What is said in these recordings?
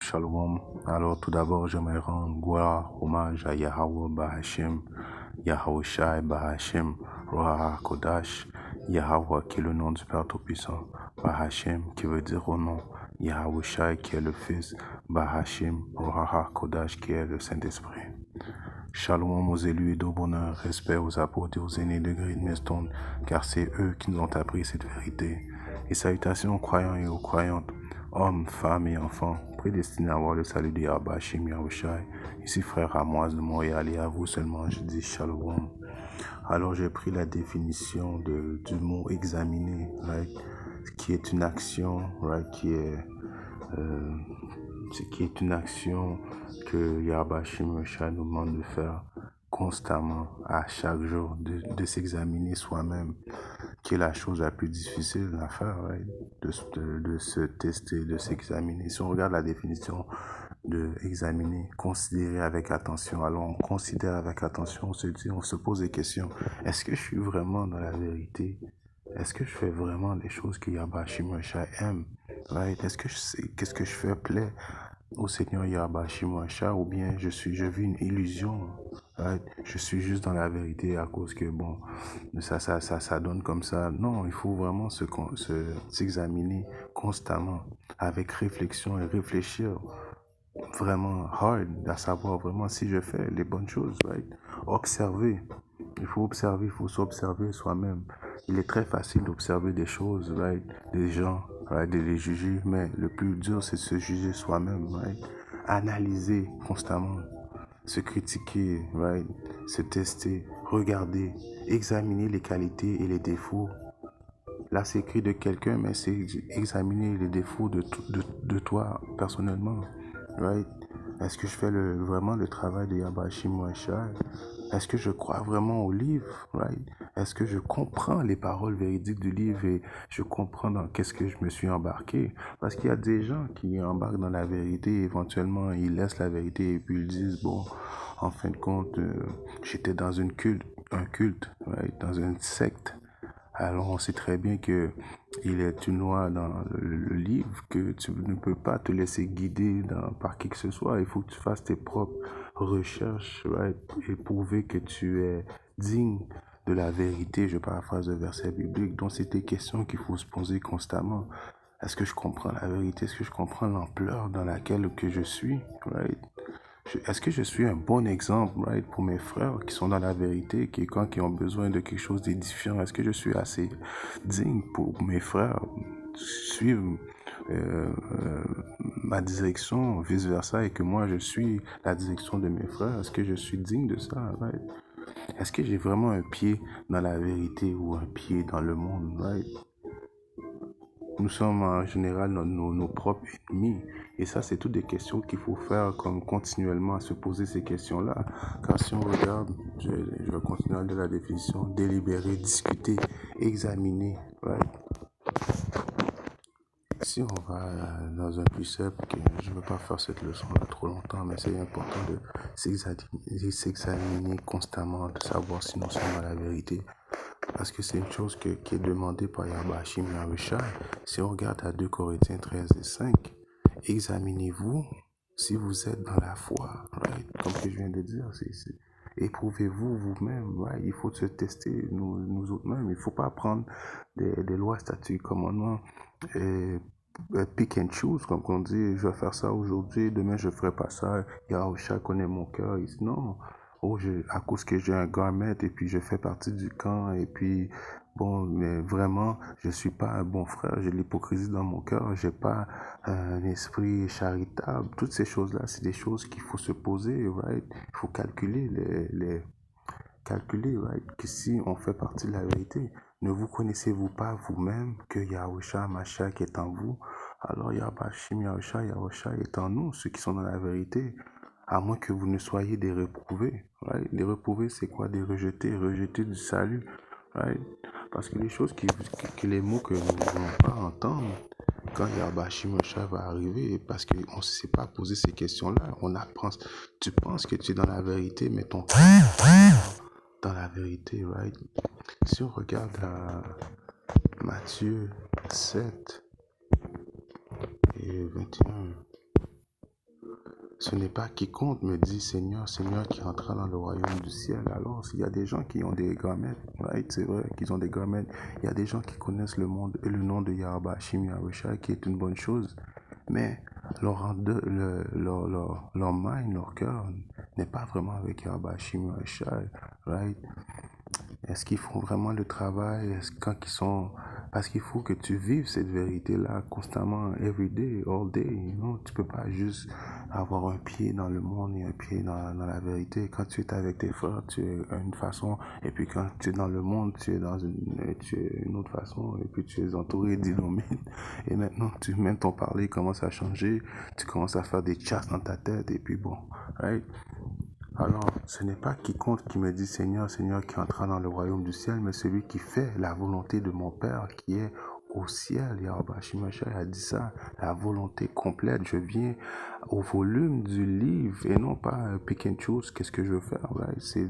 Shalom. Alors tout d'abord, j'aimerais rendre gloire, hommage à Yahweh Bahashem, Yahweh Shai Bahashem, Roha Kodash, Yahweh qui est le nom du Père Tout-Puissant, Bahashem qui veut dire au nom, Yahweh Shai qui est le Fils, Bahashem, Roha Kodash qui est le Saint-Esprit. Shalom aux élus et de bonheur, respect aux apôtres et aux aînés de Green Millstone, car c'est eux qui nous ont appris cette vérité. Et salutations aux croyants et aux croyantes, hommes, femmes et enfants, prédestinés à avoir le salut de Yahweh Shim Yahushai. Ici frère Amoise de Montréal et à vous seulement je dis Shalom. Alors j'ai pris la définition du mot examiner, right, qui est une action, right, qui est une action que Yahweh Shim Yahushai nous demande de faire constamment, à chaque jour, de s'examiner soi-même, qui est la chose la plus difficile à faire, right? de se tester, de s'examiner. Si on regarde la définition de examiner, considérer avec attention, alors on considère avec attention, on se pose des questions. Est-ce que je suis vraiment dans la vérité? Est-ce que je fais vraiment les choses que Yahweh Shim Yahushai aime? Right? Est-ce que je sais qu'est-ce que je fais plaît au Seigneur Yahweh Shim Yahushai, ou bien je vis une illusion? Right? Je suis juste dans la vérité à cause que bon, ça donne comme ça. Non, il faut vraiment s'examiner constamment avec réflexion et réfléchir vraiment hard à savoir vraiment si je fais les bonnes choses. Right? Observer. Il faut observer, il faut s'observer soi-même. Il est très facile d'observer des choses, right? Des gens, right? De les juger, mais le plus dur, c'est de se juger soi-même, right? Analyser constamment, se critiquer, right? Se tester, regarder, examiner les qualités et les défauts. Là, c'est écrit de quelqu'un, mais c'est examiner les défauts de toi personnellement, right? Est-ce que je fais vraiment le travail de Yahweh Shim Yahushai? Est-ce que je crois vraiment au livre, right? Est-ce que je comprends les paroles véridiques du livre et je comprends dans qu'est-ce que je me suis embarqué? Parce qu'il y a des gens qui embarquent dans la vérité, et éventuellement ils laissent la vérité et puis ils disent, bon, en fin de compte, j'étais dans un culte, right? Dans une secte. Alors on sait très bien que il est une loi dans le livre que tu ne peux pas te laisser guider par qui que ce soit. Il faut que tu fasses tes propres recherches, right? Et prouver que tu es digne de la vérité. Je paraphrase le verset biblique. Donc c'est des questions qu'il faut se poser constamment. Est-ce que je comprends la vérité? Est-ce que je comprends l'ampleur dans laquelle que je suis, right? Est-ce que je suis un bon exemple, right, pour mes frères qui sont dans la vérité, qui ont besoin de quelque chose d'édifiant? Est-ce que je suis assez digne pour mes frères suivre ma direction, vice-versa, et que moi je suis la direction de mes frères? Est-ce que je suis digne de ça, right? Est-ce que j'ai vraiment un pied dans la vérité ou un pied dans le monde, right? Nous sommes en général nos propres ennemis. Et ça, c'est toutes des questions qu'il faut faire comme continuellement à se poser ces questions-là. Car si on regarde, je vais continuer à lire la définition, délibérer, discuter, examiner. Right? Si on va dans un précepte, je ne veux pas faire cette leçon-là trop longtemps, mais c'est important de s'examiner constamment, de savoir si nous sommes dans la vérité. Parce que c'est une chose qui est demandée par Yahweh Shim Yahushai. Si on regarde à 2 Corinthiens 13 et 5, examinez-vous si vous êtes dans la foi, right? Comme que je viens de dire, éprouvez-vous vous-même, right? Il faut se tester nous autres-mêmes. Il ne faut pas prendre des lois, statuts, commandements et pick and choose, comme on dit, je vais faire ça aujourd'hui, demain je ne ferai pas ça. Yahushua connaît mon cœur. Non. Oh, à cause que j'ai un garment et puis je fais partie du camp et puis bon, mais vraiment, je suis pas un bon frère, j'ai l'hypocrisie dans mon cœur, j'ai pas un esprit charitable. Toutes ces choses-là, c'est des choses qu'il faut se poser, right? Il faut calculer, right? Que si on fait partie de la vérité, ne vous connaissez-vous pas vous-même que Yahushua Mashiach est en vous? Alors Yahweh Shim Yahushua est en nous, ceux qui sont dans la vérité. À moins que vous ne soyez des reprouvés. Right? Les reprouvés, c'est quoi? Des rejetés, rejetés du salut. Right? Parce que les choses les mots que nous ne voulons pas entendre, quand Yahweh Shim Yahushua va arriver, parce qu'on ne sait pas poser ces questions-là, tu penses que tu es dans la vérité, mais ton cœur est dans la vérité, right? Si on regarde à Matthieu 7 et 21, ce n'est pas quiconque me dit Seigneur, Seigneur qui entrera dans le royaume du ciel. Alors, s'il y a des gens qui ont des gamètes, right? C'est vrai qu'ils ont des gamètes. Il y a des gens qui connaissent le monde et le nom de Yahweh Hashem Yahushua, qui est une bonne chose. Mais leur mind, leur cœur n'est pas vraiment avec Yahweh Hashem Yahushua, right? Est-ce qu'ils font vraiment le travail? Est-ce quand ils sont... Parce qu'il faut que tu vives cette vérité-là constamment, every day, all day. You know? Tu peux pas juste avoir un pied dans le monde et un pied dans la vérité. Quand tu es avec tes frères, tu es une façon. Et puis quand tu es dans le monde, tu es une autre façon. Et puis tu es entouré d'illuminés. Et maintenant, même ton parler commence à changer. Tu commences à faire des chasses dans ta tête. Et puis bon, right? Alors, ce n'est pas quiconque qui me dit Seigneur, Seigneur qui entrera dans le royaume du ciel, mais celui qui fait la volonté de mon Père qui est au ciel. Yahweh Shimashai a dit ça, la volonté complète. Je viens au volume du livre et non pas pick and choose, qu'est-ce que je veux faire. Right? C'est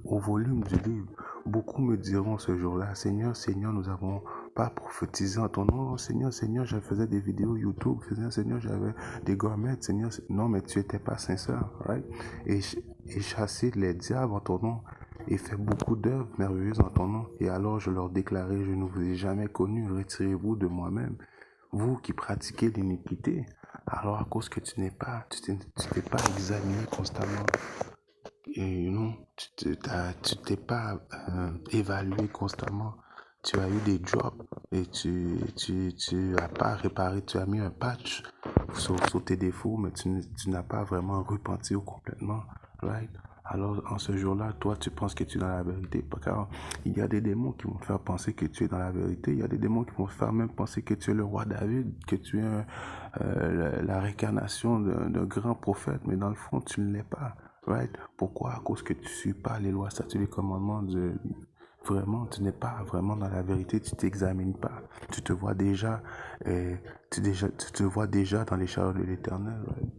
au volume du livre. Beaucoup me diront ce jour-là, Seigneur, Seigneur, nous avons pas prophétisé en ton nom. Seigneur, Seigneur, je faisais des vidéos YouTube. Seigneur, j'avais des gourmets. Seigneur, non, mais tu étais pas sincère, right? Et chasser les diables en ton nom et fait beaucoup d'œuvres merveilleuses en ton nom. Et alors je leur déclarais, je ne vous ai jamais connu, retirez-vous de moi-même. Vous qui pratiquez l'iniquité, alors à cause que tu t'es pas examiné constamment, et non, tu t'es pas évalué constamment. Tu as eu des jobs et tu as pas réparé, tu as mis un patch sur tes défauts, mais tu n'as pas vraiment repenti complètement, right? Alors, en ce jour-là, toi, tu penses que tu es dans la vérité. Car il y a des démons qui vont te faire penser que tu es dans la vérité. Il y a des démons qui vont te faire même penser que tu es le roi David, que tu es la réincarnation d'un grand prophète. Mais dans le fond, tu ne l'es pas. Right? Pourquoi? À cause que tu ne suis pas les lois, statuts, les commandements de... Vraiment, tu n'es pas vraiment dans la vérité, tu t'examines pas. Tu te vois déjà, tu te vois déjà dans les chariots de l'Éternel. Right?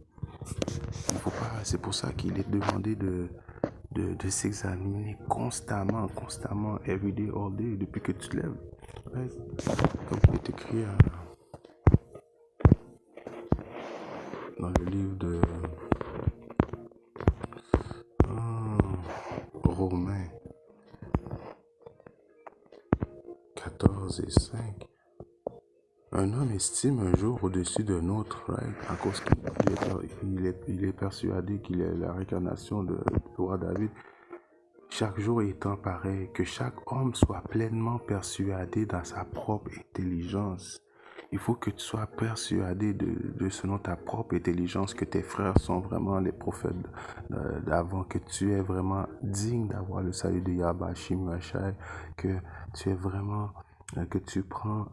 Il faut pas, c'est pour ça qu'il est demandé de s'examiner constamment, every day, all day, depuis que tu te lèves. Right? Comme il est écrit dans le livre de Romains 14 et 5. Un homme estime un jour au-dessus d'un autre, right? À cause qu'il est persuadé qu'il est la réincarnation du roi David. Chaque jour étant pareil, que chaque homme soit pleinement persuadé dans sa propre intelligence. Il faut que tu sois persuadé selon ta propre intelligence, que tes frères sont vraiment les prophètes d'avant, que tu es vraiment digne d'avoir le salut de Yahweh Hashem Yahushua, que tu es vraiment, que tu prends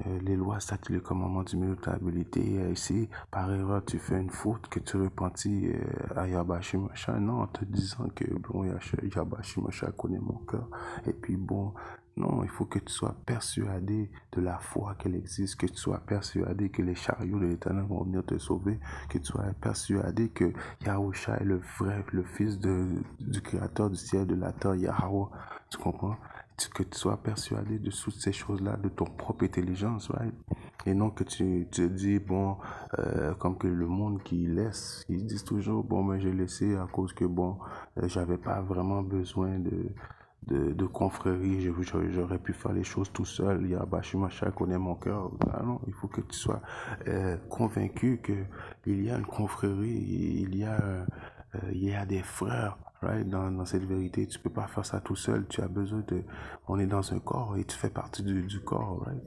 les lois, statuts, les commandements d'immutabilité. Si par erreur tu fais une faute, que tu repentis à Yahweh Hashem Yahushua, non, en te disant que bon, Yahweh Hashem Yahushua connaît mon cœur. Et puis bon, non, il faut que tu sois persuadé de la foi qu'elle existe, que tu sois persuadé que les chariots de l'Éternel vont venir te sauver, que tu sois persuadé que Yahushua est le vrai, le fils du créateur du ciel, de la terre, Yahweh. Tu comprends? Que tu sois persuadé de toutes ces choses-là, de ton propre intelligence, right? Et non que tu te dis, bon, comme que le monde qui laisse, ils disent toujours, bon, mais j'ai laissé à cause que, bon, j'avais pas vraiment besoin de confrérie, j'aurais pu faire les choses tout seul. Yahweh Shimashai connaît mon cœur. Ah non, il faut que tu sois convaincu qu'il y a une confrérie, il y a des frères, right, dans cette vérité. Tu peux pas faire ça tout seul. Tu as besoin on est dans un corps et tu fais partie du corps, right?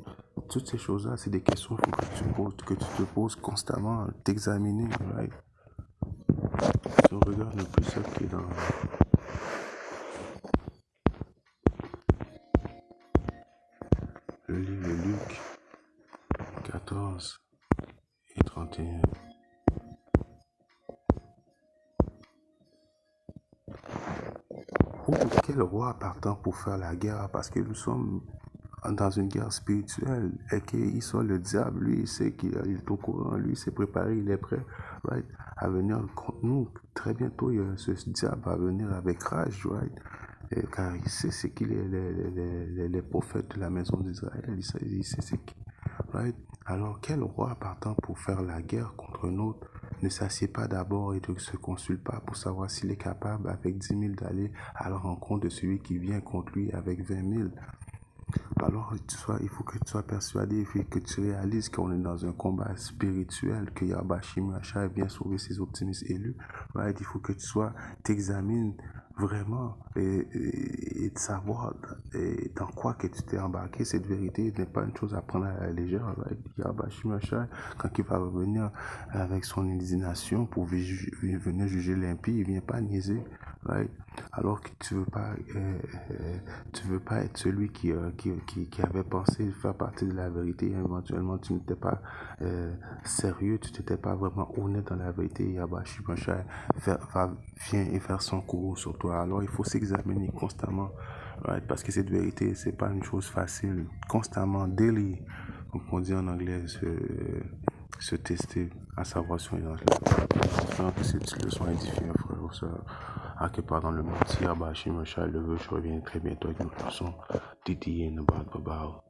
Toutes ces choses-là, c'est des questions qu'il faut que tu te poses constamment, t'examiner, right? Si on regarde un peu ça qui est dans le livre de Luc 14 et 31. Quel roi partant pour faire la guerre? Parce que nous sommes dans une guerre spirituelle et qu'il soit le diable, lui, il sait qu'il est au courant, lui, il s'est préparé, il est prêt, right, à venir contre nous. Très bientôt, ce diable va venir avec rage, right? Car il sait ce qu'il est les prophètes de la maison d'Israël, il sait ce qu'il, right? Alors, quel roi partant pour faire la guerre contre un autre ne s'assied pas d'abord et ne se consulte pas pour savoir s'il est capable, avec 10 000, d'aller à la rencontre de celui qui vient contre lui avec 20 000. Alors, il faut que tu sois persuadé, il faut que tu réalises qu'on est dans un combat spirituel, que Yahweh Shimashai vient sauver ses optimistes élus. Right? Il faut que tu t'examines vraiment et de savoir dans quoi que tu t'es embarqué. Cette vérité n'est pas une chose à prendre à la légère. Right? Yahweh Shimashai, quand il va revenir avec son indignation pour venir juger l'impie, il ne vient pas niaiser. Right? Alors que tu veux pas être celui qui avait pensé faire partie de la vérité. Éventuellement, tu n'étais pas sérieux, tu n'étais pas vraiment honnête dans la vérité. Yahweh Shimashai vient et faire son cours sur toi. Alors, il faut s'examiner constamment, right? Parce que cette vérité, c'est pas une chose facile. Constamment, daily, comme on dit en anglais, se tester, à savoir si on est dans J'espère que cette leçon est édifiante, frère ou soeur. À quelque part dans le monde, si Yahweh Shimashai le veut, je reviens très bientôt avec une leçon dédiée, Nabad Babao.